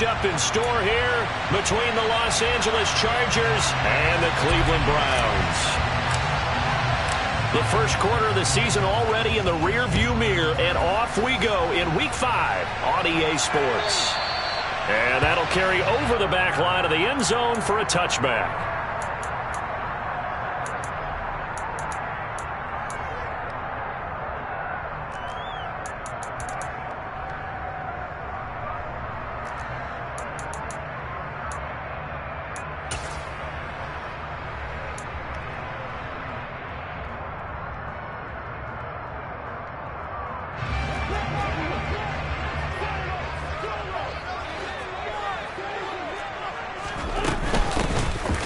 matchup in store here between the Los Angeles Chargers and the Cleveland Browns. The first quarter of the season already in the rearview mirror, and off we go in Week 5 on EA Sports. And that'll carry over the back line of the end zone for a touchback.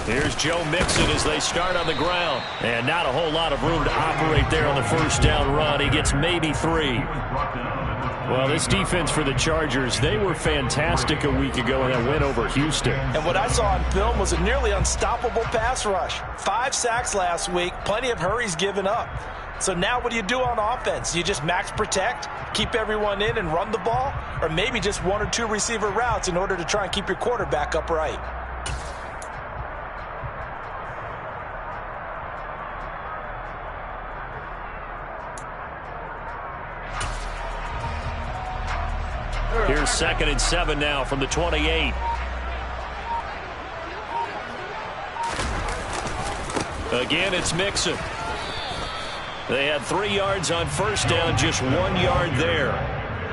Here's Joe Mixon as they start on the ground. And not a whole lot of room to operate there on the first down run. He gets maybe 3. Well, this defense for the Chargers, they were fantastic a week ago in that win over Houston. And what I saw on film was a nearly unstoppable pass rush. 5 sacks last week, plenty of hurries given up. So now what do you do on offense? You just max protect, keep everyone in and run the ball? Or maybe just 1 or 2 receiver routes in order to try and keep your quarterback upright? Here's 2nd and 7 now from the 28. Again, it's Mixon. They had 3 yards on first down, just 1 yard there.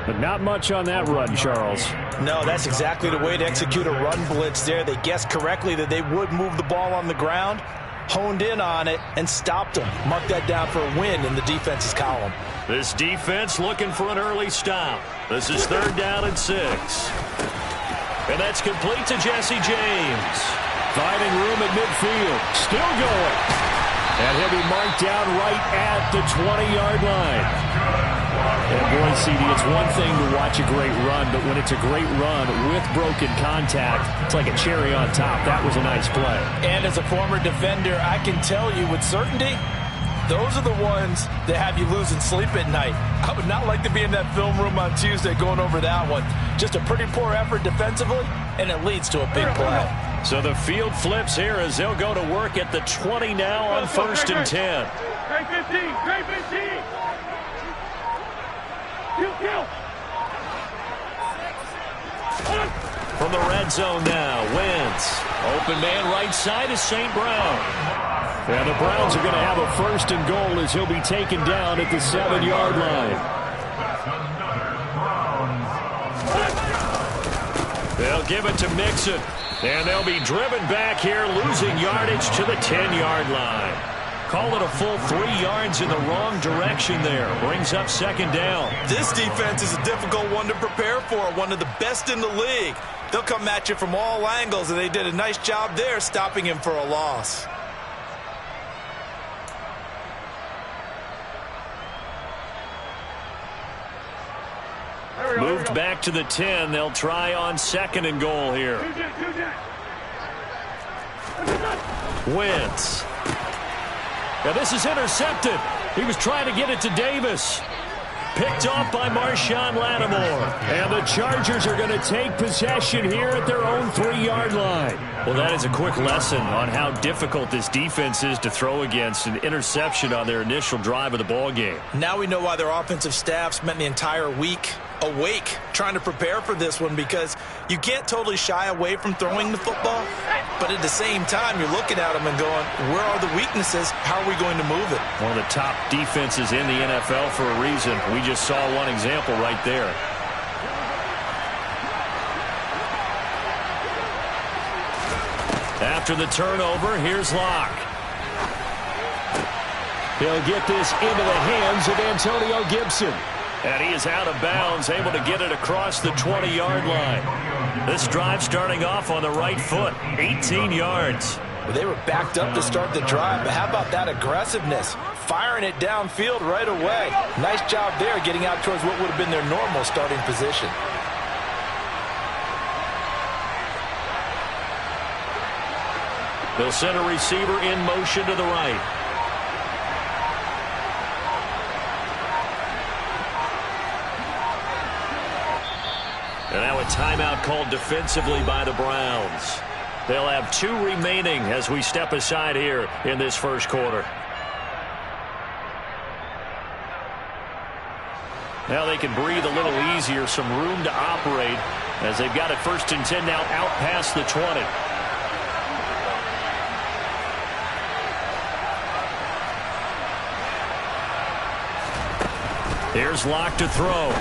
But not much on that run, Charles. No, that's exactly the way to execute a run blitz there. They guessed correctly that they would move the ball on the ground, honed in on it, and stopped them. Mark that down for a win in the defense's column. This defense looking for an early stop. This is 3rd down and 6. And that's complete to Jesse James. Finding room at midfield. Still going. And he'll be marked down right at the 20-yard line. And boy, CD, it's one thing to watch a great run, but when it's a great run with broken contact, it's like a cherry on top. That was a nice play. And as a former defender, I can tell you with certainty, those are the ones that have you losing sleep at night. I would not like to be in that film room on Tuesday going over that one. Just a pretty poor effort defensively, and it leads to a big play. So the field flips here as they'll go to work at the 20 now on 1st and 10. Great 15, great 15. Kill. From the red zone now, Wentz. Open man right side is St. Brown. And the Browns are going to have a 1st and goal as he'll be taken down at the 7-yard line. They'll give it to Mixon. And they'll be driven back here, losing yardage to the 10-yard line. Call it a full 3 yards in the wrong direction there. Brings up 2nd down. This defense is a difficult one to prepare for, one of the best in the league. They'll come at you from all angles, and they did a nice job there stopping him for a loss. Moved back to the 10. They'll try on 2nd and goal here. Wentz. Now this is intercepted. He was trying to get it to Davis. Picked off by Marshawn Lattimore. And the Chargers are going to take possession here at their own 3-yard line. Well, that is a quick lesson on how difficult this defense is to throw against. An interception on their initial drive of the ball game. Now we know why their offensive staff spent the entire week awake trying to prepare for this one, because you can't totally shy away from throwing the football, but at the same time you're looking at them and going, where are the weaknesses? How are we going to move it? One of the top defenses in the NFL for a reason. We just saw one example right there. After the turnover, here's Locke. He'll get this into the hands of Antonio Gibson. And he is out of bounds, able to get it across the 20-yard line. This drive starting off on the right foot, 18 yards. Well, they were backed up to start the drive, but how about that aggressiveness? Firing it downfield right away. Nice job there getting out towards what would have been their normal starting position. They'll send a receiver in motion to the right. And that a timeout called defensively by the Browns. They'll have 2 remaining as we step aside here in this first quarter. Now they can breathe a little easier, some room to operate as they've got it 1st and 10 now out past the 20. Here's Locke to throw.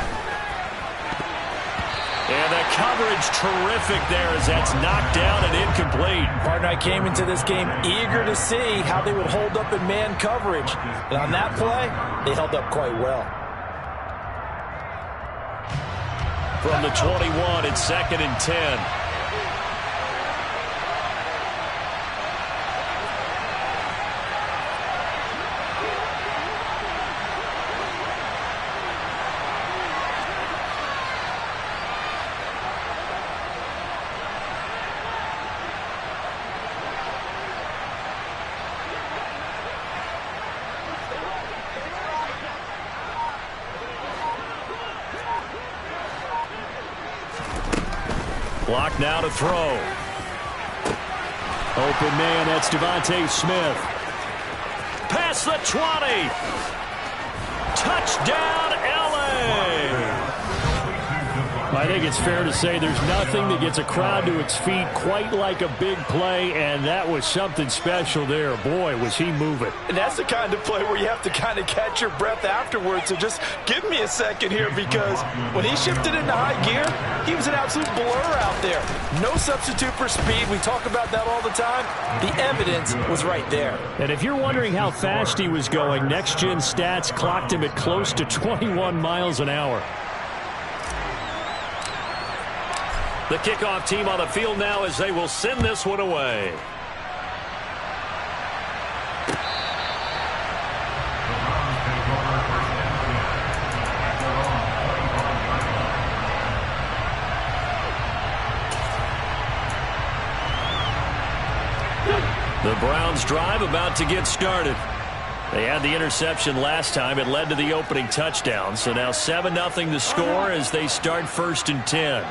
And the coverage terrific there as that's knocked down and incomplete. Partner, I came into this game eager to see how they would hold up in man coverage. And on that play, they held up quite well. From the 21, it's 2nd and 10. Block now to throw. Open man, that's Devontae Smith. Past the 20. Touchdown, L.A. I think it's fair to say there's nothing that gets a crowd to its feet quite like a big play, and that was something special there. Boy, was he moving. And that's the kind of play where you have to kind of catch your breath afterwards. So just give me a second here, because when he shifted into high gear, he was an absolute blur out there. No substitute for speed. We talk about that all the time. The evidence was right there. And if you're wondering how fast he was going, next-gen stats clocked him at close to 21 miles an hour. The kickoff team on the field now as they will send this one away. The Browns drive about to get started. They had the interception last time. It led to the opening touchdown. So now 7-0 the score as they start 1st and 10.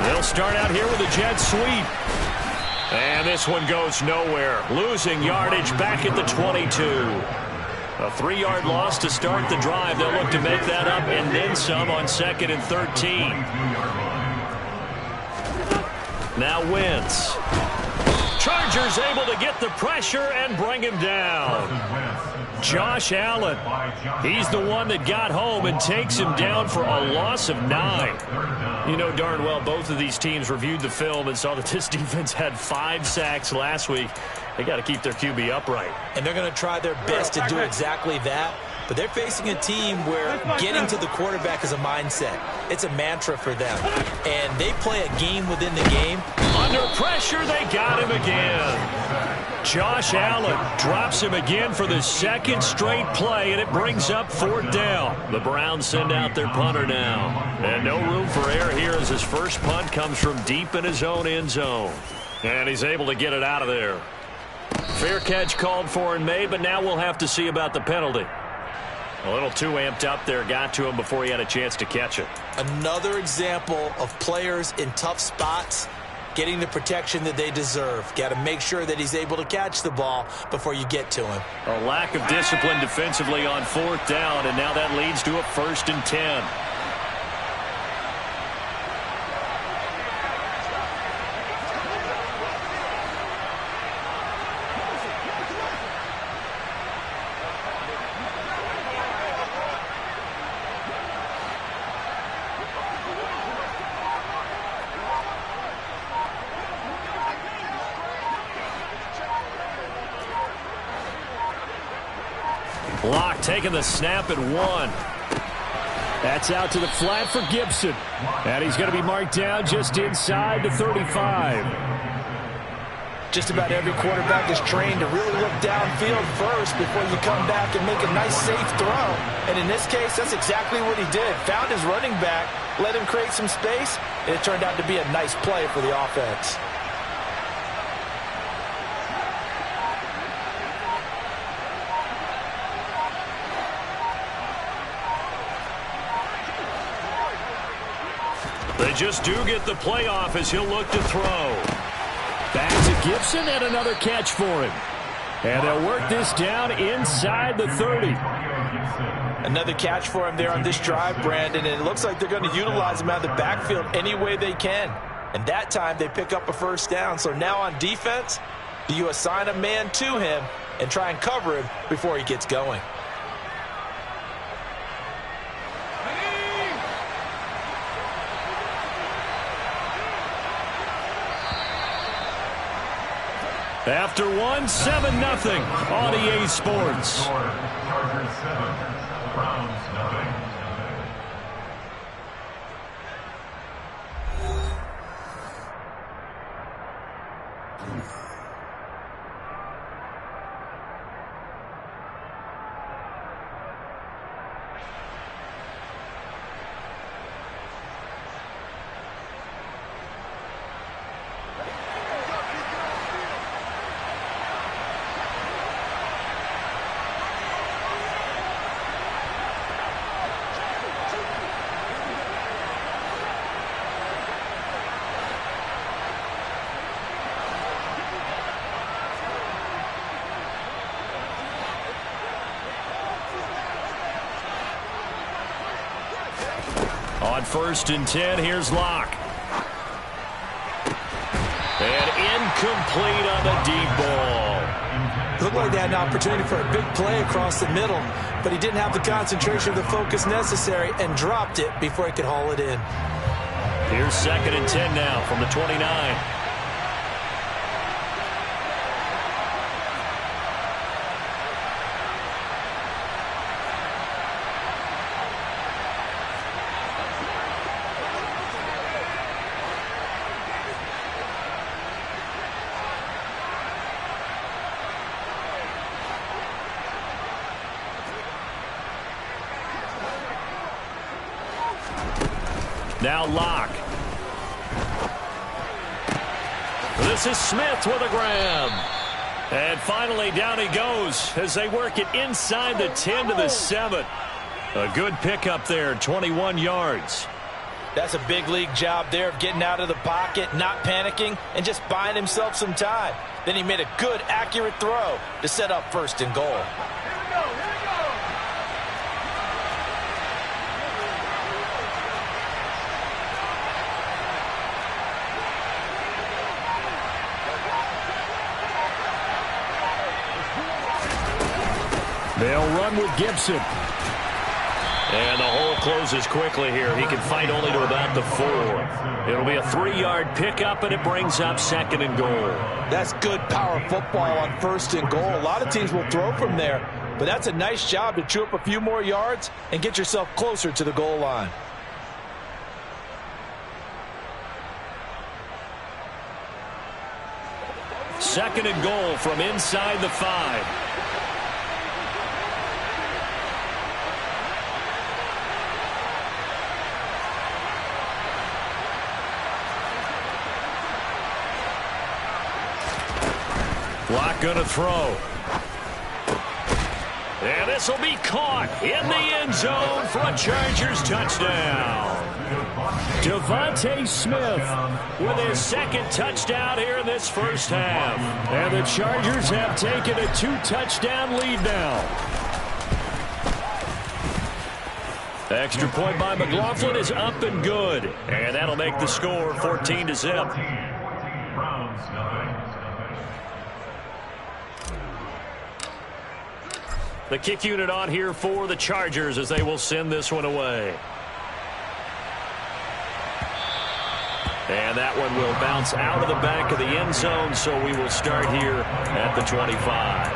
They'll start out here with a jet sweep. And this one goes nowhere. Losing yardage back at the 22. A 3-yard loss to start the drive. They'll look to make that up and then some on 2nd and 13. Now Wentz. Chargers able to get the pressure and bring him down. Josh Allen. He's the one that got home and takes him down for a loss of 9. You know darn well both of these teams reviewed the film and saw that this defense had 5 sacks last week. They got to keep their QB upright. And they're going to try their best to do exactly that. But they're facing a team where getting to the quarterback is a mindset. It's a mantra for them. And they play a game within the game. Under pressure, they got him again. Josh Allen drops him again for the 2nd straight play, and it brings up 4th down. The Browns send out their punter now. And no room for error here as his first punt comes from deep in his own end zone. And he's able to get it out of there. Fair catch called for and made, but now we'll have to see about the penalty. A little too amped up there, got to him before he had a chance to catch it. Another example of players in tough spots getting the protection that they deserve. Got to make sure that he's able to catch the ball before you get to him. A lack of discipline defensively on 4th down, and now that leads to a 1st and 10. Locke taking the snap at 1. That's out to the flat for Gibson. And he's going to be marked down just inside the 35. Just about every quarterback is trained to really look downfield first before you come back and make a nice, safe throw. And in this case, that's exactly what he did. Found his running back, let him create some space, and it turned out to be a nice play for the offense. They just do get the playoff as he'll look to throw. Back to Gibson and another catch for him. And they'll work this down inside the 30. Another catch for him there on this drive, Brandon, and it looks like they're going to utilize him out of the backfield any way they can. And that time they pick up a first down. So now on defense, do you assign a man to him and try and cover him before he gets going? After one, 7-0 on EA Sports. Chargers 7, Browns 0. On 1st and 10, here's Locke. And incomplete on the deep ball. Looked like they had an opportunity for a big play across the middle, but he didn't have the concentration or the focus necessary and dropped it before he could haul it in. Here's 2nd and 10 now from the 29. Now Locke. This is Smith with a grab. And finally down he goes as they work it inside the 10 to the 7. A good pickup there, 21 yards. That's a big league job there of getting out of the pocket, not panicking, and just buying himself some time. Then he made a good, accurate throw to set up 1st and goal. They'll run with Gibson. And the hole closes quickly here. He can fight only to about the 4. It'll be a 3-yard pickup, and it brings up 2nd and goal. That's good power football on 1st and goal. A lot of teams will throw from there, but that's a nice job to chew up a few more yards and get yourself closer to the goal line. Second and goal from inside the 5. Locke gonna throw. And this will be caught in the end zone for a Chargers touchdown. Devontae Smith with his 2nd touchdown here in this first half. And the Chargers have taken a 2-touchdown lead now. Extra point by McLaughlin is up and good. And that'll make the score 14-0. The kick unit on here for the Chargers as they will send this one away. And that one will bounce out of the back of the end zone, so we will start here at the 25.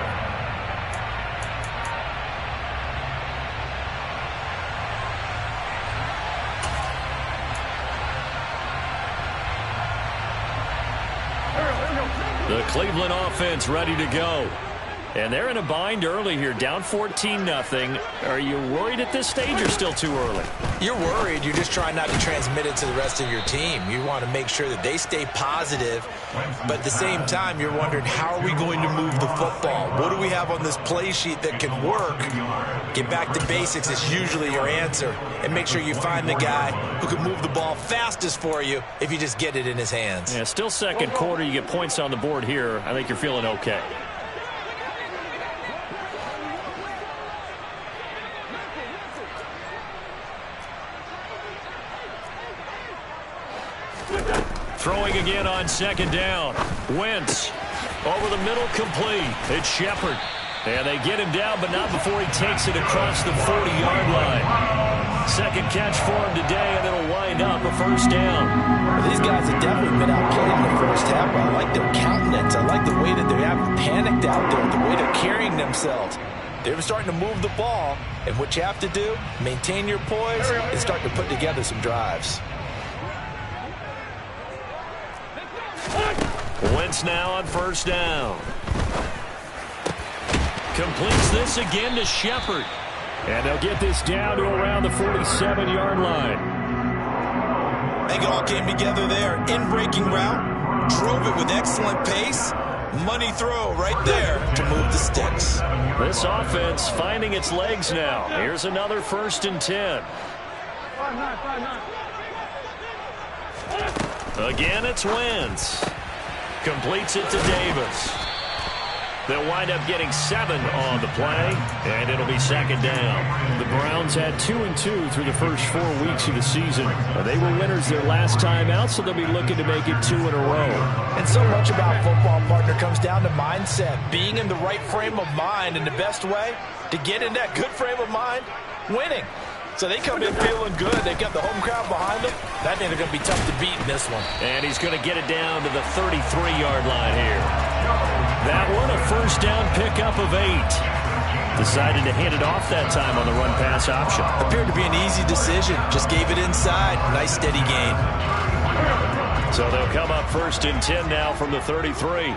The Cleveland offense ready to go. And they're in a bind early here, down 14-0. Are you worried at this stage or still too early? You're worried. You're just trying not to transmit it to the rest of your team. You want to make sure that they stay positive, but at the same time, you're wondering, how are we going to move the football? What do we have on this play sheet that can work? Get back to basics is usually your answer, and make sure you find the guy who can move the ball fastest for you if you just get it in his hands. Yeah, still second quarter. You get points on the board here. I think you're feeling okay. Throwing again on second down. Wentz over the middle, complete. It's Shepard. And they get him down, but not before he takes it across the 40-yard line. Second catch for him today, and it'll wind up a first down. Well, these guys have definitely been outplayed in the first half. I like their countenance. I like the way that they haven't panicked out there, the way they're carrying themselves. They're starting to move the ball, and what you have to do, maintain your poise and start to put together some drives. Wentz now on first down. Completes this again to Shepard. And they'll get this down to around the 47-yard line. I think it all came together there. In-breaking route. Drove it with excellent pace. Money throw right there to move the sticks. This offense finding its legs now. Here's another 1st and 10. Again, it's Wentz. Completes it to Davis. They'll wind up getting 7 on the play, and it'll be second down. The Browns had 2-2 through the first 4 weeks of the season. They were winners their last time out, so they'll be looking to make it 2 in a row. And so much about football, partner, comes down to mindset. Being in the right frame of mind, and the best way to get in that good frame of mind, winning. So they come in feeling good. They've got the home crowd behind them. I think they're going to be tough to beat in this one. And he's going to get it down to the 33-yard line here. That one, a first down pickup of 8. Decided to hand it off that time on the run-pass option. Appeared to be an easy decision. Just gave it inside. Nice, steady gain. So they'll come up 1st and 10 now from the 33.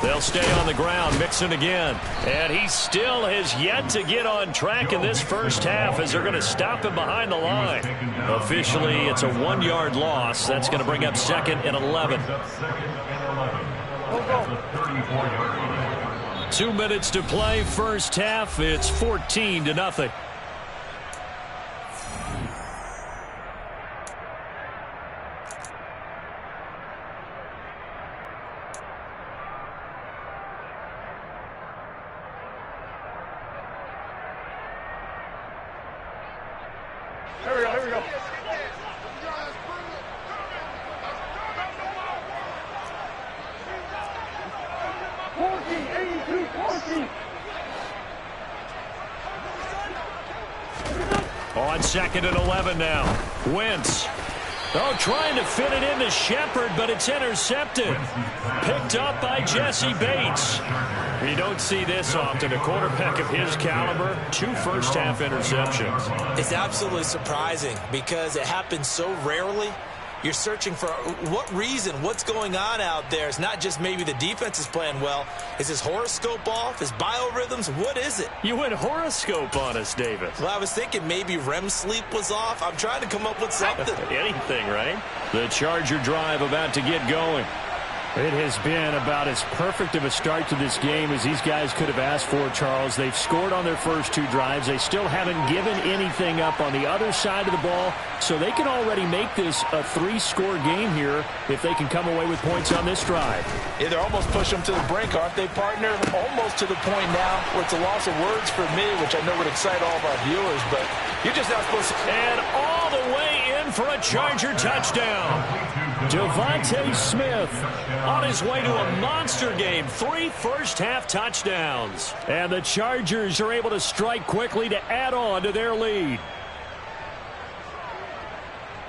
They'll stay on the ground, Mixon again. And he still has yet to get on track in this first half as they're going to stop him behind the line. Officially, it's a 1-yard loss. That's going to bring up 2nd and 11. 2 minutes to play, first half. It's 14-0. Here we go. On 2nd and 11 now. Wentz. Oh, trying to fit it into Shepard, but it's intercepted. Picked up by Jesse Bates. You don't see this often. A quarterback of his caliber, 2 first-half interceptions. It's absolutely surprising because it happens so rarely. You're searching for what reason, what's going on out there. It's not just maybe the defense is playing well. Is his horoscope off? His biorhythms? What is it? You went horoscope on us, Davis. Well, I was thinking maybe REM sleep was off. I'm trying to come up with something. Anything, right? The Charger drive about to get going. It has been about as perfect of a start to this game as these guys could have asked for, Charles. They've scored on their first 2 drives. They still haven't given anything up on the other side of the ball, so they can already make this a 3-score game here if they can come away with points on this drive. Yeah, they're almost pushing them to the brink, aren't they, partner? Almost to the point now where it's a loss of words for me, which I know would excite all of our viewers, but you're just not supposed to. And all the way in for a Charger touchdown. Devontae Smith on his way to a monster game. 3 first-half touchdowns. And the Chargers are able to strike quickly to add on to their lead.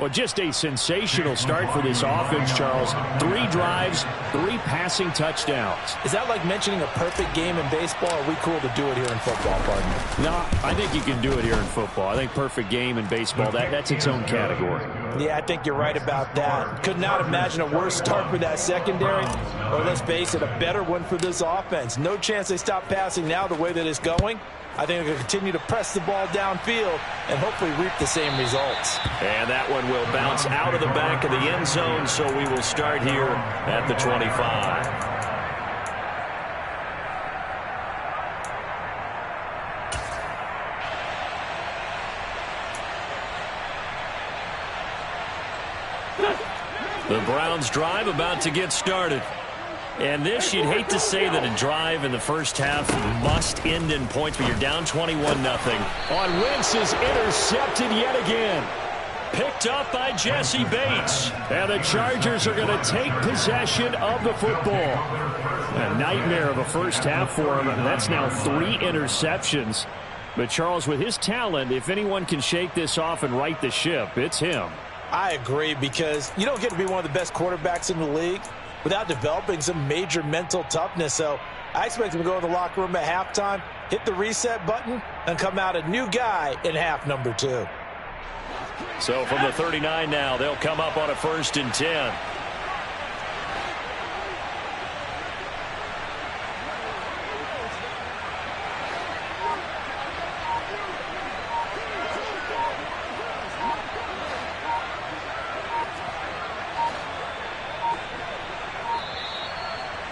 Well, just a sensational start for this offense, Charles. 3 drives, 3 passing touchdowns. Is that like mentioning a perfect game in baseball? Or are we cool to do it here in football, partner? No, I think you can do it here in football. I think perfect game in baseball, that's its own category. Yeah, I think you're right about that. Could not imagine a worse start for that secondary, or let's face it, a better one for this offense. No chance they stop passing now the way that it's going. I think they're going to continue to press the ball downfield and hopefully reap the same results. And that one will bounce out of the back of the end zone, so we will start here at the 25. The Browns drive about to get started. And this, you'd hate to say that a drive in the first half must end in points, but you're down 21-0. On Wentz is intercepted yet again. Picked up by Jesse Bates. And the Chargers are going to take possession of the football. A nightmare of a first half for him. That's now 3 interceptions. But Charles, with his talent, if anyone can shake this off and right the ship, it's him. I agree, because you don't get to be one of the best quarterbacks in the league without developing some major mental toughness. So I expect him to go in the locker room at halftime, hit the reset button, and come out a new guy in half number 2. So from the 39 now, they'll come up on a 1st and 10.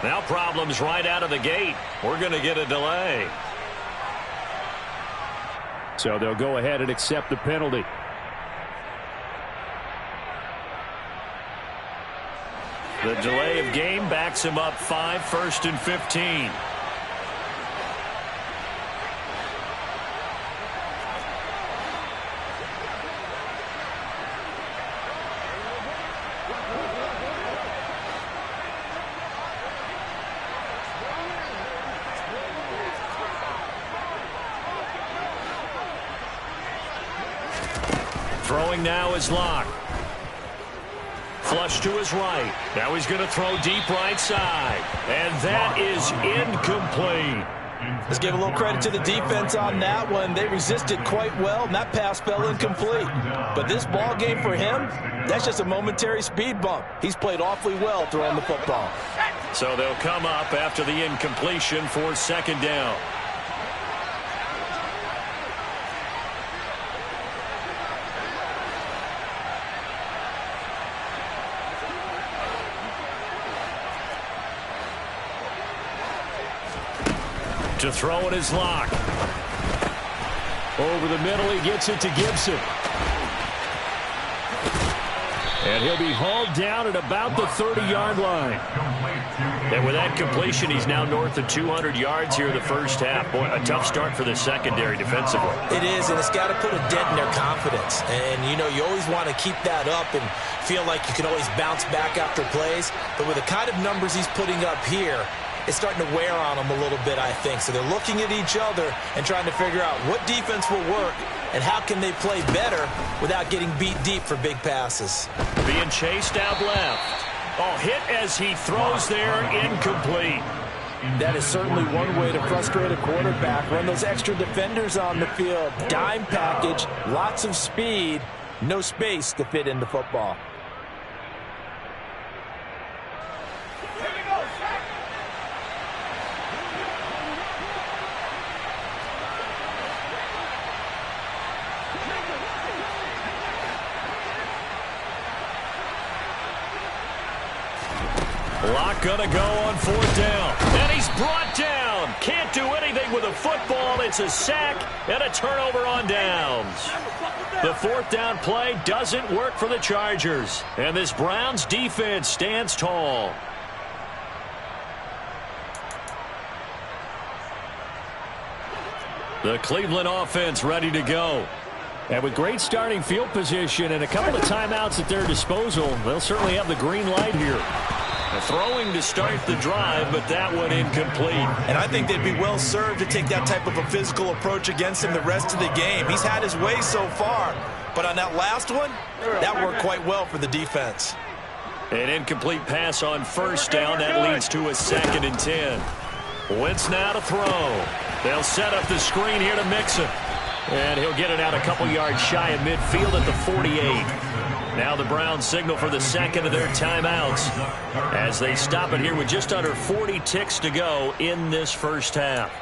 Now problems right out of the gate. We're going to get a delay. So they'll go ahead and accept the penalty. The delay of game backs him up 5, 1st and 15. Throwing now is Locke. Flush to his right. Now he's going to throw deep right side. And that is incomplete. Let's give a little credit to the defense on that one. They resisted quite well, and that pass fell incomplete. But this ball game for him, that's just a momentary speed bump. He's played awfully well throwing the football. So they'll come up after the incompletion for 2nd down. To throw it is Locke. Over the middle, he gets it to Gibson. And he'll be hauled down at about the 30-yard line. And with that completion, he's now north of 200 yards here in the first half. Boy, a tough start for the secondary defensively. It is, and it's got to put a dent in their confidence. And, you know, you always want to keep that up and feel like you can always bounce back after plays. But with the kind of numbers he's putting up here, it's starting to wear on them a little bit, I think. So they're looking at each other and trying to figure out what defense will work and how can they play better without getting beat deep for big passes. Being chased out left. Oh, hit as he throws there, incomplete. That is certainly one way to frustrate a quarterback. Run those extra defenders on the field. Dime package, lots of speed, no space to fit in the football. Locke gonna go on 4th down. And he's brought down. Can't do anything with a football. It's a sack and a turnover on downs. The 4th down play doesn't work for the Chargers. And this Browns defense stands tall. The Cleveland offense ready to go. And with great starting field position and a couple of timeouts at their disposal, they'll certainly have the green light here. Throwing to start the drive, but that one incomplete. And I think they'd be well served to take that type of a physical approach against him the rest of the game. He's had his way so far, But on that last one, that worked quite well for the defense. An incomplete pass on first down. That leads to a 2nd and 10. Wentz now to throw. They'll set up the screen here to Mixon. And he'll get it out a couple yards shy of midfield at the 48. Now the Browns signal for the 2nd of their timeouts as they stop it here with just under 40 ticks to go in this first half.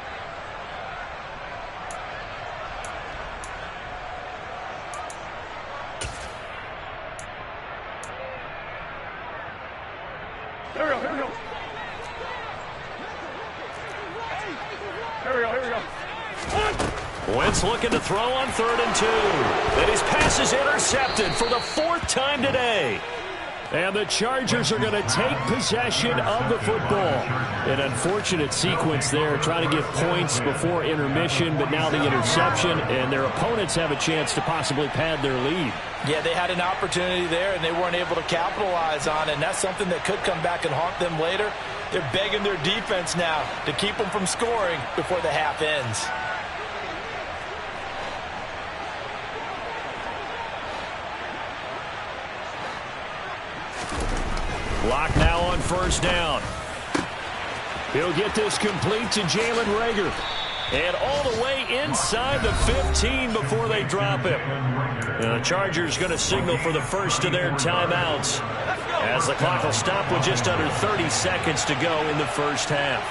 Wentz looking to throw on 3rd and 2. And his pass is intercepted for the 4th time today. And the Chargers are going to take possession of the football. An unfortunate sequence there, trying to get points before intermission, but now the interception, and their opponents have a chance to possibly pad their lead. Yeah, they had an opportunity there, and they weren't able to capitalize on it, and that's something that could come back and haunt them later. They're begging their defense now to keep them from scoring before the half ends. Lock now on 1st down. He'll get this complete to Jalen Reagor. And all the way inside the 15 before they drop him. The Chargers going to signal for the 1st of their timeouts as the clock will stop with just under 30 seconds to go in the first half.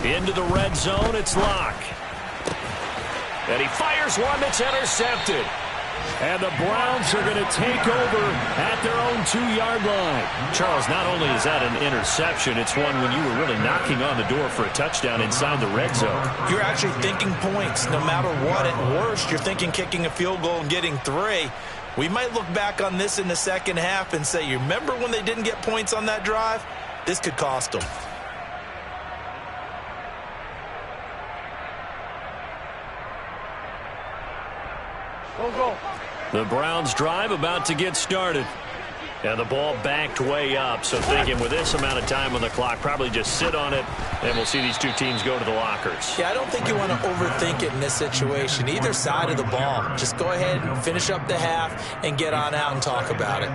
Into the red zone, it's Locke. And he fires one that's intercepted. And the Browns are going to take over at their own 2-yard line. Charles, not only is that an interception, it's one when you were really knocking on the door for a touchdown inside the red zone. You're actually thinking points no matter what. At worst, you're thinking kicking a field goal and getting 3. We might look back on this in the second half and say, you remember when they didn't get points on that drive? This could cost them. The Browns drive about to get started. And the ball backed way up. So thinking with this amount of time on the clock, probably just sit on it, and we'll see these two teams go to the lockers. Yeah, I don't think you want to overthink it in this situation. Either side of the ball. Just go ahead and finish up the half and get on out and talk about it.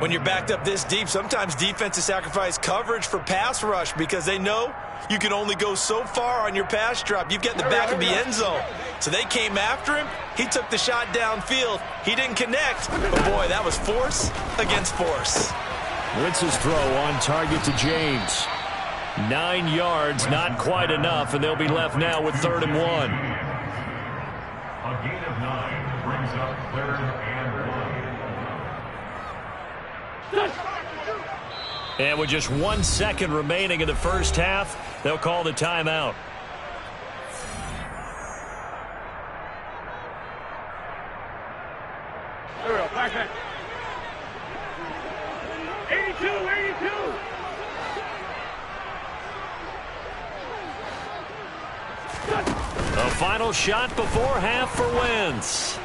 When you're backed up this deep, sometimes defenses sacrifice coverage for pass rush because they know you can only go so far on your pass drop. You've got the back of the end zone. So they came after him. He took the shot downfield. He didn't connect. But, boy, that was force against force. Wentz's throw on target to James. 9 yards, not quite enough, and they'll be left now with 3rd and 1. A gain of 9 brings up 3rd and 1. And with just 1 second remaining in the first half, they'll call the timeout. There we go. Back back. 82, 82. The final shot before half for Wentz.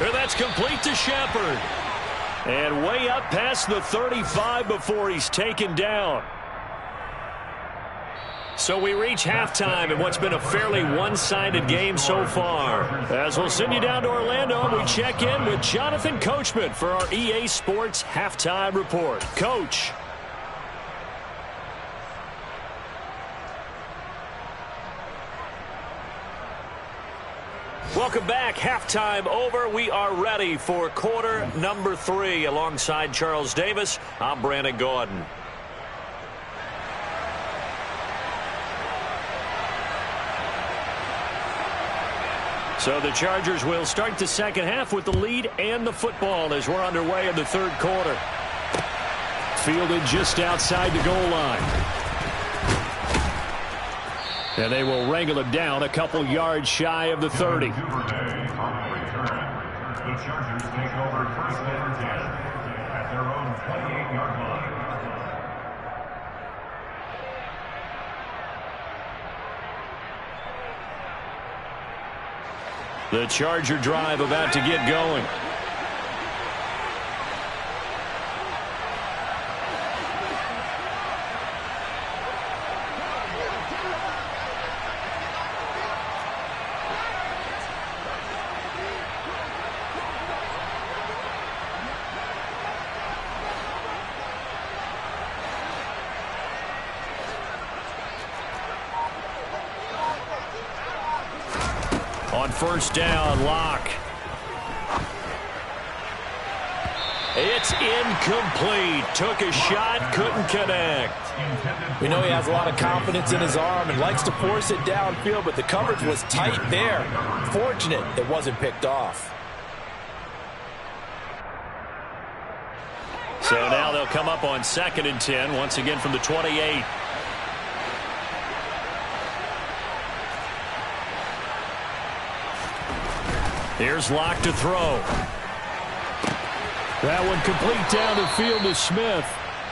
And that's complete to Shepard. And way up past the 35 before he's taken down. So we reach halftime in what's been a fairly one-sided game so far. As we'll send you down to Orlando, and we check in with Jonathan Coachman for our EA Sports Halftime Report. Coach. Welcome back. Halftime over. We are ready for quarter number 3. Alongside Charles Davis, I'm Brandon Gordon. So the Chargers will start the second half with the lead and the football as we're underway in the third quarter. Fielded just outside the goal line. And they will wrangle him down a couple yards shy of the 30. The Chargers take over first and 10 at their own 28-yard line. The Charger drive about to get going. On first down, Locke. It's incomplete. Took a shot, couldn't connect. We know he has a lot of confidence in his arm and likes to force it downfield, but the coverage was tight there. Fortunate it wasn't picked off. So now they'll come up on 2nd and 10, once again from the 28. Here's Locke to throw. That one complete down the field to Smith.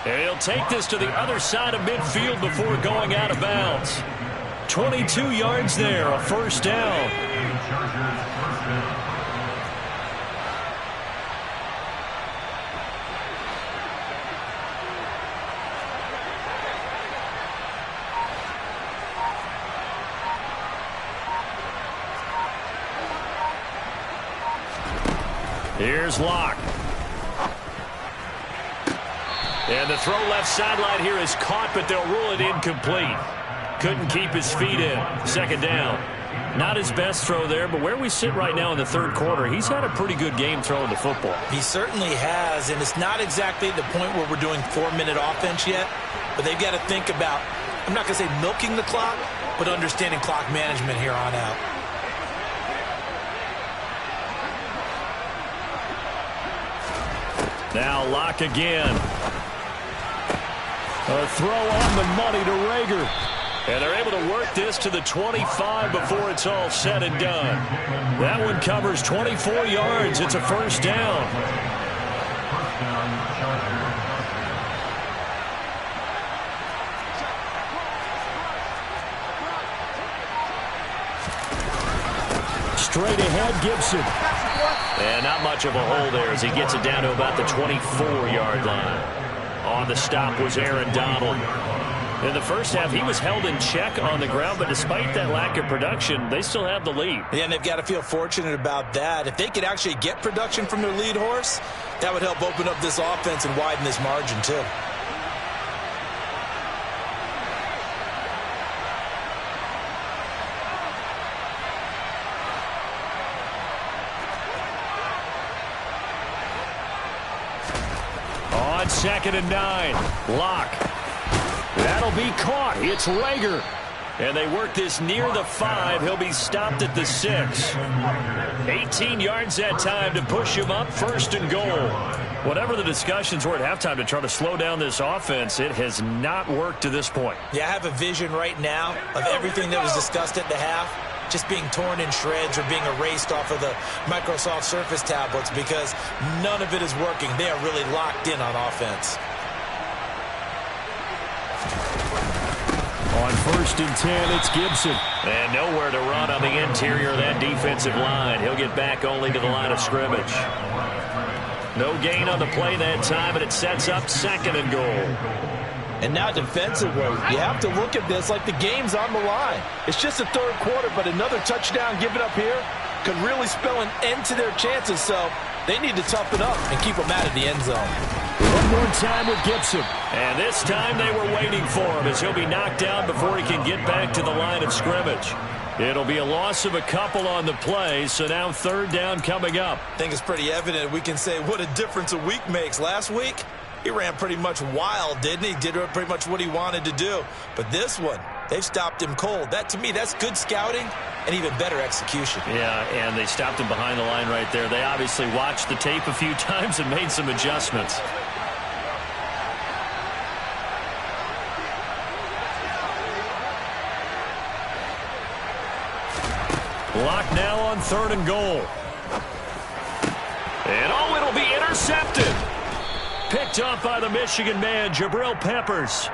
And he'll take this to the other side of midfield before going out of bounds. 22 yards there, a first down. Here's Locke. And the throw left sideline here is caught, but they'll rule it incomplete. Couldn't keep his feet in. 2nd down. Not his best throw there, but where we sit right now in the 3rd quarter, he's had a pretty good game throwing the football. He certainly has, and it's not exactly the point where we're doing 4-minute offense yet, but they've got to think about, I'm not going to say milking the clock, but understanding clock management here on out. Now Locke again. A throw on the money to Rager. And they're able to work this to the 25 before it's all said and done. That one covers 24 yards. It's a first down. First down, Chargers. Straight ahead, Gibson. And not much of a hole there as he gets it down to about the 24-yard line. On the stop was Aaron Donald. In the first half, he was held in check on the ground, but despite that lack of production, they still have the lead. Yeah, and they've got to feel fortunate about that. If they could actually get production from their lead horse, that would help open up this offense and widen this margin, too. On 2nd and 9, Locke. That'll be caught. It's Rager. And they work this near the 5. He'll be stopped at the 6. 18 yards that time to push him up, 1st and goal. Whatever the discussions were at halftime to try to slow down this offense, it has not worked to this point. Yeah, I have a vision right now of everything that was discussed at the half just being torn in shreds or being erased off of the Microsoft Surface tablets because none of it is working. They are really locked in on offense. On 1st and 10, it's Gibson. And nowhere to run on the interior of that defensive line. He'll get back only to the line of scrimmage. No gain on the play that time, and it sets up 2nd and goal. And now defensively, you have to look at this like the game's on the line. It's just the 3rd quarter, but another touchdown given up here could really spell an end to their chances, so they need to toughen up and keep them out of the end zone. One more time with Gibson. And this time they were waiting for him as he'll be knocked down before he can get back to the line of scrimmage. It'll be a loss of a couple on the play, so now 3rd down coming up. I think it's pretty evident we can say what a difference a week makes. Last week, he ran pretty much wild, didn't he? Did pretty much what he wanted to do. But this one, they've stopped him cold. That, to me, that's good scouting and even better execution. Yeah, and they stopped him behind the line right there. They obviously watched the tape a few times and made some adjustments. Lock now on 3rd and goal. Picked up by the Michigan man, Jabril Peppers.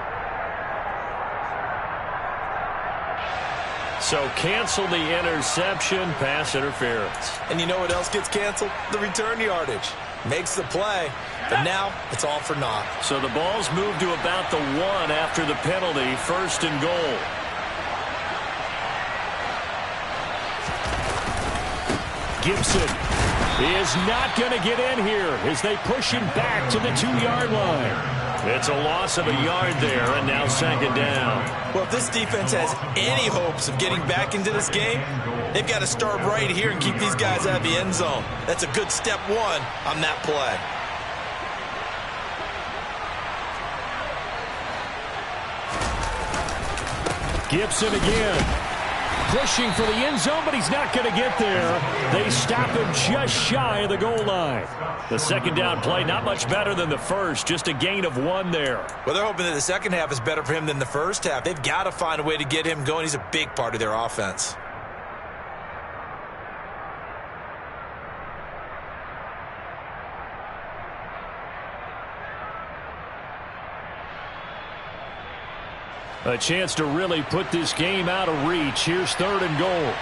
So cancel the interception, pass interference. And you know what else gets canceled? The return yardage. Makes the play, but now it's all for naught. So the ball's moved to about the 1 after the penalty, 1st and goal. Gibson is not going to get in here as they push him back to the 2-yard line. It's a loss of a yard there, and now 2nd down. Well, if this defense has any hopes of getting back into this game, they've got to start right here and keep these guys out of the end zone. That's a good step 1 on that play. Gibson again. Pushing for the end zone, but he's not going to get there. They stop him just shy of the goal line. The 2nd down play, not much better than the first, just a gain of 1 there. Well, they're hoping that the second half is better for him than the first half. They've got to find a way to get him going. He's a big part of their offense. A chance to really put this game out of reach. Here's 3rd and goal.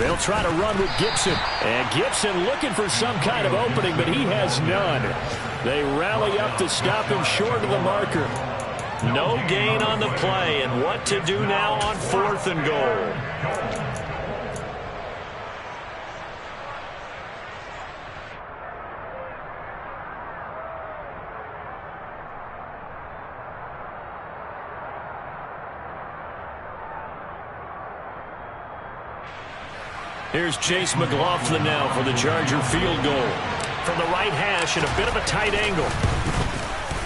They'll try to run with Gibson. And Gibson looking for some kind of opening, but he has none. They rally up to stop him short of the marker. No gain on the play, and what to do now on 4th and goal. Here's Chase McLaughlin now for the Charger field goal. From the right hash at a bit of a tight angle.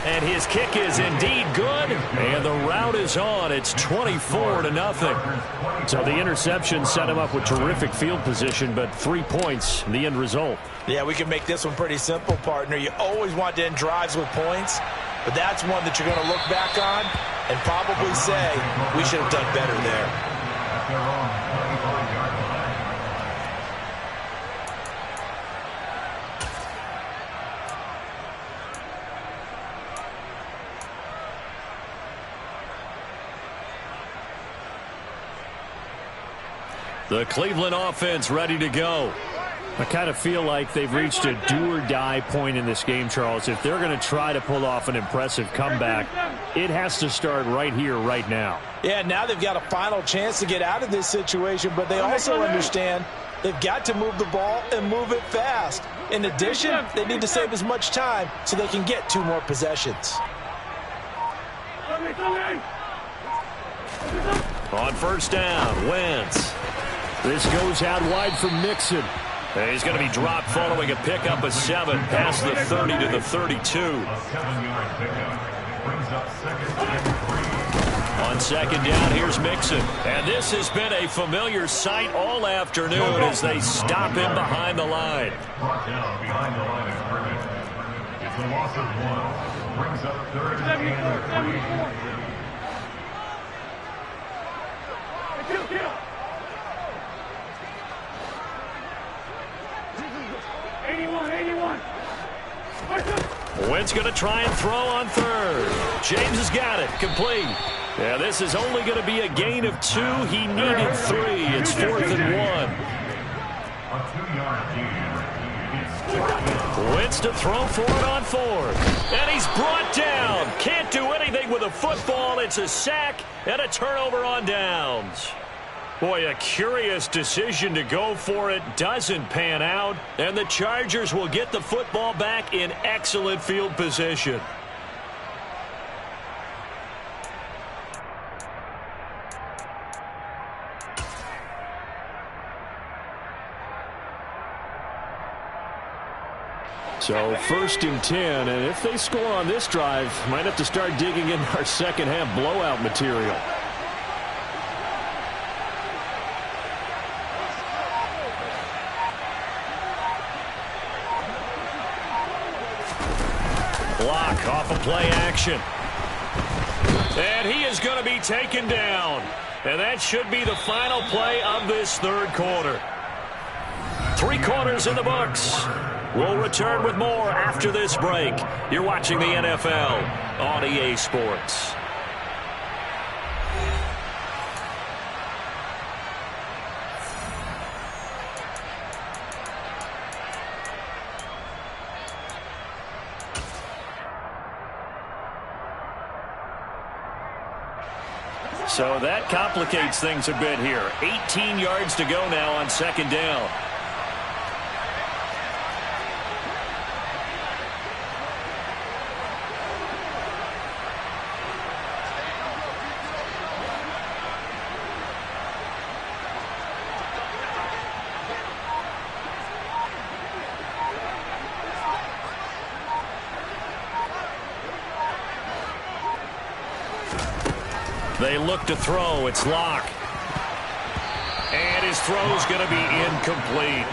And his kick is indeed good. And the route is on. It's 24-0. So the interception set him up with terrific field position, but 3 points, the end result. Yeah, we can make this one pretty simple, partner. You always want to end drives with points, but that's one that you're going to look back on and probably say, we should have done better there. The Cleveland offense ready to go. I kind of feel like they've reached a do-or-die point in this game, Charles. If they're going to try to pull off an impressive comeback, it has to start right here, right now. Yeah, now they've got a final chance to get out of this situation, but they also understand they've got to move the ball and move it fast. In addition, they need to save as much time so they can get 2 more possessions. On 1st down, Wentz. This goes out wide from Mixon. And he's going to be dropped following a pickup of 7 past the 30 to the 32. On 2nd down, here's Mixon. And this has been a familiar sight all afternoon as they stop him behind the line. Brought down behind the line of scrimmage. It's a loss of 1. Brings up 3rd and 3. Wentz going to try and throw on 3rd. James has got it. Complete. Yeah, this is only going to be a gain of 2. He needed 3. It's 4th and 1. Wentz to throw for it on 4th. And he's brought down. Can't do anything with a football. It's a sack and a turnover on downs. Boy, a curious decision to go for it. Doesn't pan out. And the Chargers will get the football back in excellent field position. So 1st and 10, and if they score on this drive, might have to start digging in our second half blowout material. Block off of play action. And he is going to be taken down. And that should be the final play of this 3rd quarter. 3 quarters in the books. We'll return with more after this break. You're watching the NFL on EA Sports. So that complicates things a bit here. 18 yards to go now on second down. They look to throw. It's Locke. And his throw's going to be incomplete.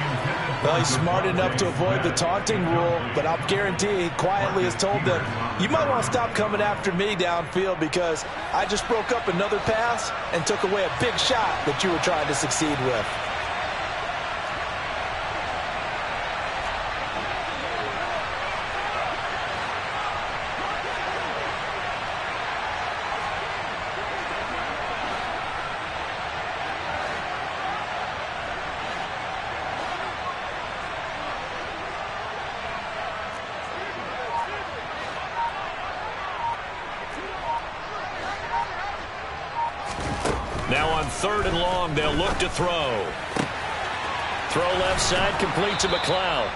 Well, he's smart enough to avoid the taunting rule, but I'll guarantee he quietly has told them, you might want to stop coming after me downfield because I just broke up another pass and took away a big shot that you were trying to succeed with. Now on 3rd and long, they'll look to throw. Throw left side, complete to McLeod.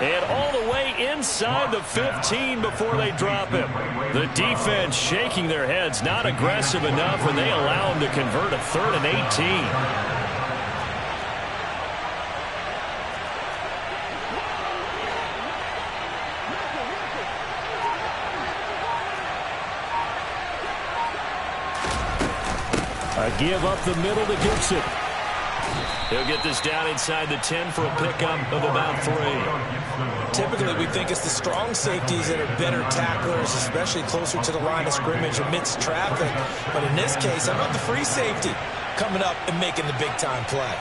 And all the way inside the 15 before they drop him. The defense shaking their heads, not aggressive enough, and they allow him to convert a 3rd and 18. A give up the middle to Gibson. He'll get this down inside the 10 for a pickup of about 3. Typically, we think it's the strong safeties that are better tacklers, especially closer to the line of scrimmage amidst traffic. But in this case, how about the free safety coming up and making the big-time play?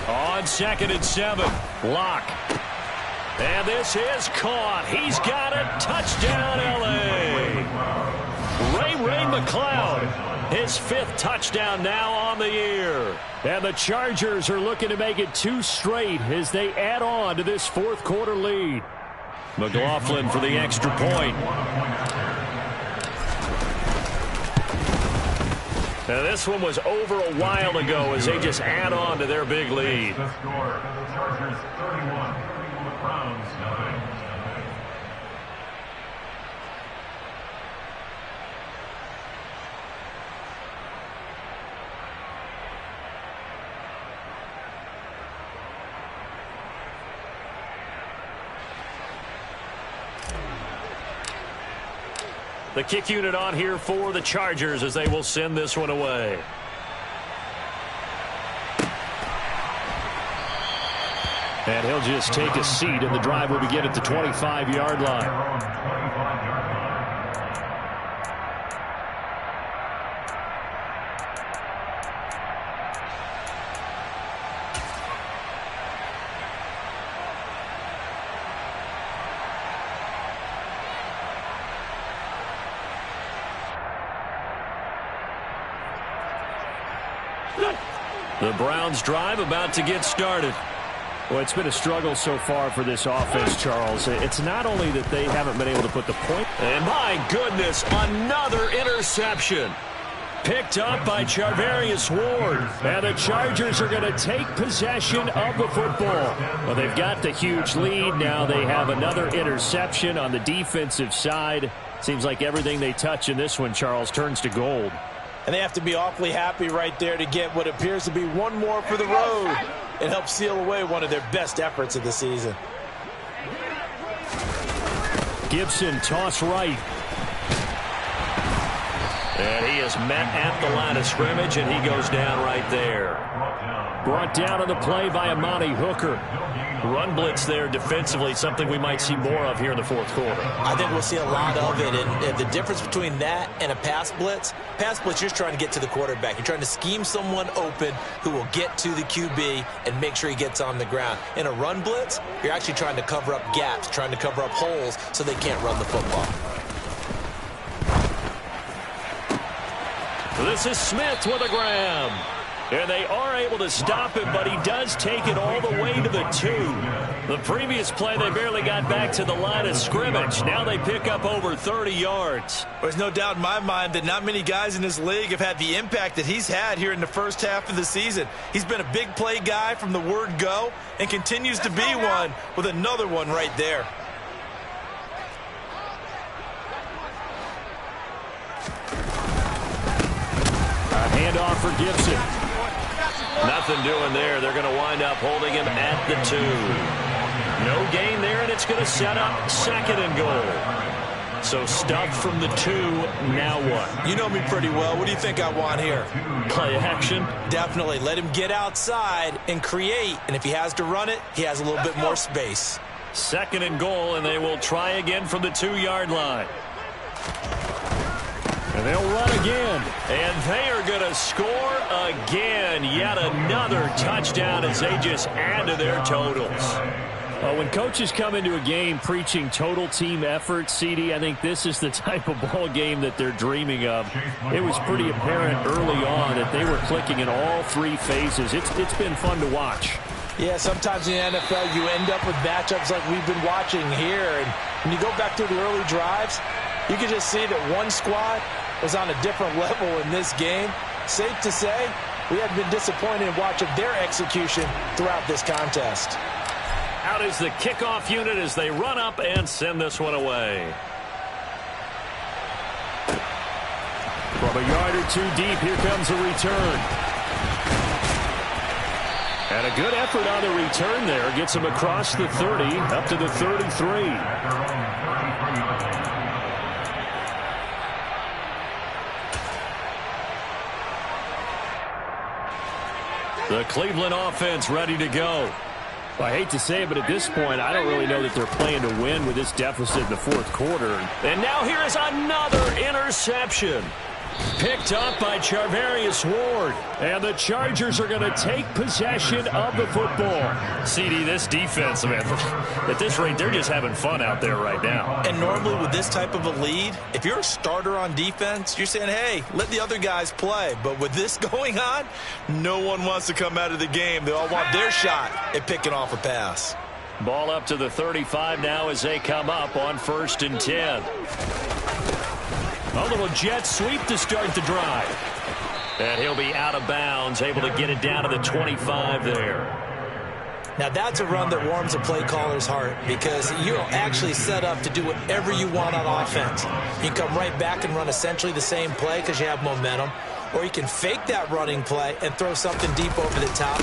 On 2nd and 7, Locke. And this is caught. He's got it. Touchdown, L.A. Ray McLeod, his 5th touchdown now on the year. And the Chargers are looking to make it 2 straight as they add on to this 4th quarter lead. McLaughlin for the extra point. Now this one was over a while ago as they just add on to their big lead. The score, the Chargers 31, the Browns 9. The kick unit on here for the Chargers as they will send this one away. And he'll just take a seat, and the drive will begin at the 25-yard line. The Browns drive about to get started. Well, it's been a struggle so far for this offense, Charles. It's not only that they haven't been able to put the point. And my goodness, another interception. Picked up by Charvarius Ward. And the Chargers are going to take possession of the football. Well, they've got the huge lead. Now they have another interception on the defensive side. Seems like everything they touch in this one, Charles, turns to gold. And they have to be awfully happy right there to get what appears to be one more for the road and help seal away one of their best efforts of the season. Gibson toss right. And he is met at the line of scrimmage, and he goes down right there. Brought down on the play by Amani Hooker. Run blitz there defensively, something we might see more of here in the fourth quarter. I think we'll see a lot of it, and the difference between that and a pass blitz, you're just trying to get to the quarterback. You're trying to scheme someone open who will get to the QB and make sure he gets on the ground. In a run blitz, you're actually trying to cover up gaps, trying to cover up holes so they can't run the football. This is Smith with a grab. And they are able to stop him, but he does take it all the way to the 2. The previous play, they barely got back to the line of scrimmage. Now they pick up over 30 yards. There's no doubt in my mind that not many guys in this league have had the impact that he's had here in the first half of the season. He's been a big play guy from the word go and continues to be one with another one right there. Handoff for Gibson. Nothing doing there. They're going to wind up holding him at the 2. No gain there, and it's going to set up 2nd and goal. So stuffed from the 2, now what? You know me pretty well. What do you think I want here? Play action? Definitely. Let him get outside and create, and if he has to run it, he has a little bit more space. 2nd and goal, and they will try again from the 2-yard line. And they'll run again. And they are going to score again. Yet another touchdown as they just add to their totals. When coaches come into a game preaching total team effort, CD, I think this is the type of ball game that they're dreaming of. It was pretty apparent early on that they were clicking in all 3 phases. It's been fun to watch. Yeah, sometimes in the NFL you end up with matchups like we've been watching here. And when you go back to the early drives, you can just see that one squad was on a different level in this game. Safe to say, we have been disappointed in watching their execution throughout this contest. Out is the kickoff unit as they run up and send this one away. From a yard or 2 deep, here comes a return. And a good effort on the return there. Gets him across the 30, up to the 33. The Cleveland offense ready to go. Well, I hate to say it, but at this point, I don't really know that they're playing to win with this deficit in the fourth quarter. And now here is another interception. Picked up by Charvarius Ward. And the Chargers are going to take possession of the football. CD, this defense, man, at this rate, they're just having fun out there right now. And normally with this type of a lead, if you're a starter on defense, you're saying, hey, let the other guys play. But with this going on, no one wants to come out of the game. They all want their shot at picking off a pass. Ball up to the 35 now as they come up on 1st and 10. A little jet sweep to start the drive. And he'll be out of bounds, able to get it down to the 25 there. Now that's a run that warms a play caller's heart because you're actually set up to do whatever you want on offense. You can come right back and run essentially the same play because you have momentum. Or you can fake that running play and throw something deep over the top.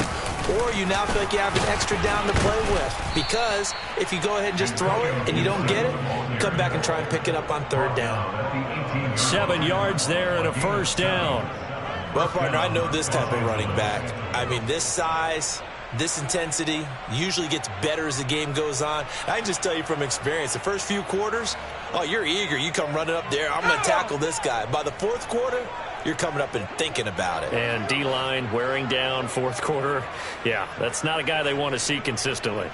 Or you now feel like you have an extra down to play with. Because if you go ahead and just throw it and you don't get it, come back and try and pick it up on 3rd down. 7 yards there and a 1st down. Well, partner, I know this type of running back. I mean, this size, this intensity usually gets better as the game goes on. I can just tell you from experience, the first few quarters, oh, you're eager. You come running up there. I'm going to tackle this guy. By the 4th quarter, you're coming up and thinking about it. And D-line wearing down 4th quarter. Yeah, that's not a guy they want to see consistently.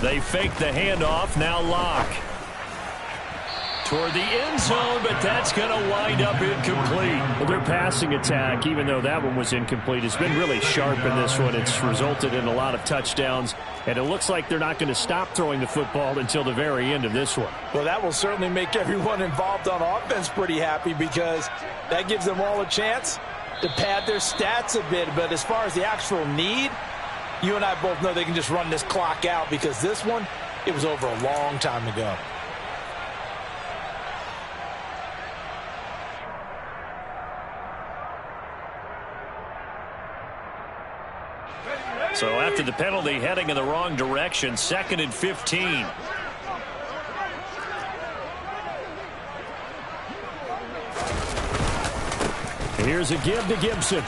They fake the handoff. Now Locke. Toward the end zone, but that's going to wind up incomplete. Well, their passing attack, even though that one was incomplete, has been really sharp in this one. It's resulted in a lot of touchdowns, and it looks like they're not going to stop throwing the football until the very end of this one. Well, that will certainly make everyone involved on offense pretty happy because that gives them all a chance to pad their stats a bit. But as far as the actual need, you and I both know they can just run this clock out because this one, it was over a long time ago. So after the penalty, heading in the wrong direction, 2nd and 15. Here's a give to Gibson.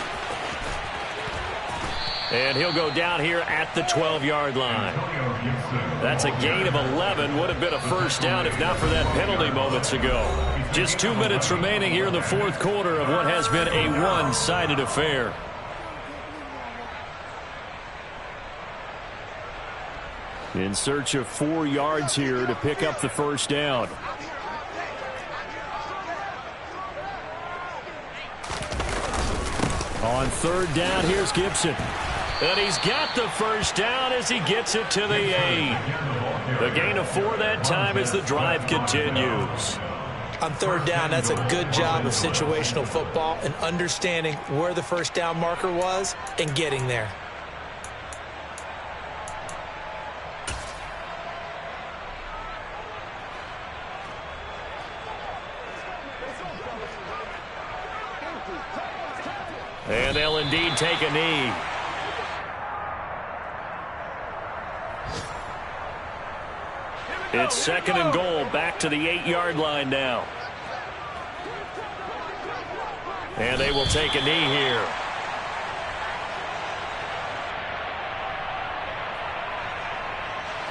And he'll go down here at the 12-yard line. That's a gain of 11. Would have been a first down if not for that penalty moments ago. Just 2 minutes remaining here in the fourth quarter of what has been a one-sided affair. In search of 4 yards here to pick up the first down. On third down, here's Gibson. And he's got the first down as he gets it to the 8. The gain of 4 that time as the drive continues. On third down, that's a good job of situational football and understanding where the first down marker was and getting there. And they'll indeed take a knee. It's second and goal, back to the 8-yard line now. And they will take a knee here.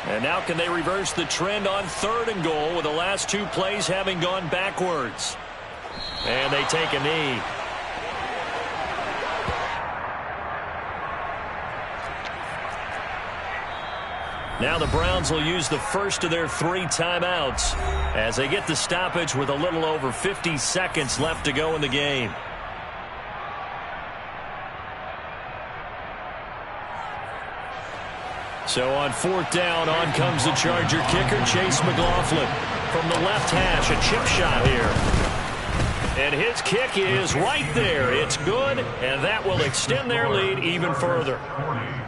And now can they reverse the trend on third and goal with the last 2 plays having gone backwards? And they take a knee. Now the Browns will use the first of their 3 timeouts as they get the stoppage with a little over 50 seconds left to go in the game. So on fourth down, on comes the Charger kicker, Chase McLaughlin. From the left hash, a chip shot here. And his kick is right there. It's good, and that will extend their lead even further.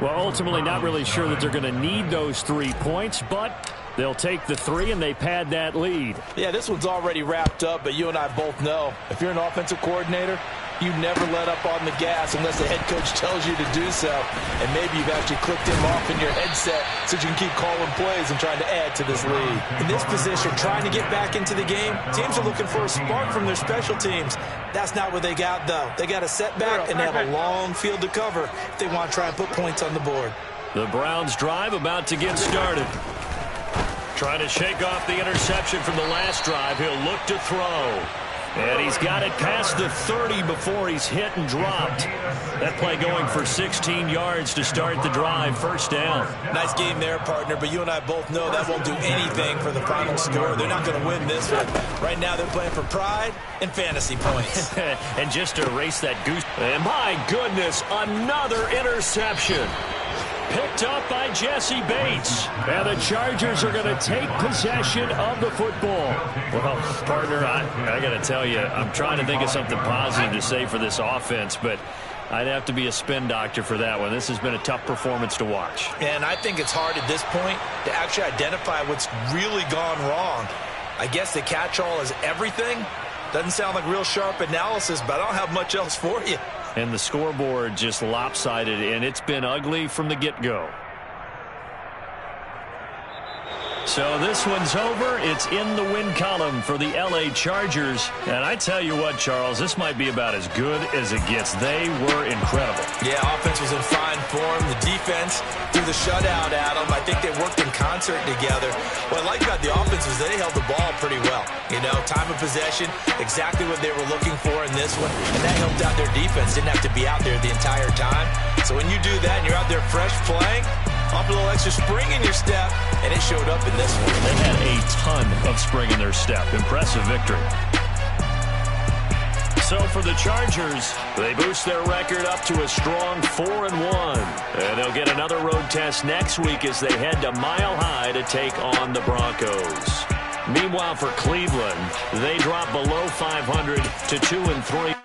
Well, ultimately not really sure that they're going to need those 3 points, but they'll take the 3 and they pad that lead. Yeah, this one's already wrapped up, but you and I both know if you're an offensive coordinator, you never let up on the gas unless the head coach tells you to do so. And maybe you've actually clicked him off in your headset so you can keep calling plays and trying to add to this lead. In this position, trying to get back into the game, teams are looking for a spark from their special teams. That's not what they got, though. They got a setback, and they have a long field to cover if they want to try and put points on the board. The Browns drive about to get started. Trying to shake off the interception from the last drive. He'll look to throw. And he's got it past the 30 before he's hit and dropped. That play going for 16 yards to start the drive. First down. Nice game there, partner, but you and I both know that won't do anything for the final score. They're not going to win this one. Right now they're playing for pride and fantasy points. And just to erase that goose. And my goodness, another interception. Picked up by Jesse Bates. And the Chargers are going to take possession of the football. Well, partner, I got to tell you, I'm trying to think of something positive to say for this offense, but I'd have to be a spin doctor for that one. This has been a tough performance to watch. And I think it's hard at this point to actually identify what's really gone wrong. I guess the catch-all is everything. Doesn't sound like real sharp analysis, but I don't have much else for you. And the scoreboard just lopsided, and it's been ugly from the get-go. So this one's over. It's in the win column for the L.A. Chargers. And I tell you what, Charles, this might be about as good as it gets. They were incredible. Yeah, offense was in fine form. The defense threw the shutout at them. I think they worked in concert together. What I like about the offense is they held the ball pretty well. You know, time of possession, exactly what they were looking for in this one. And that helped out their defense. Didn't have to be out there the entire time. So when you do that and you're out there fresh playing, off a little extra spring in your step, and it showed up in this one. They had a ton of spring in their step. Impressive victory. So for the Chargers, they boost their record up to a strong 4-1. And they'll get another road test next week as they head to Mile High to take on the Broncos. Meanwhile, for Cleveland, they drop below 500 to 2-3.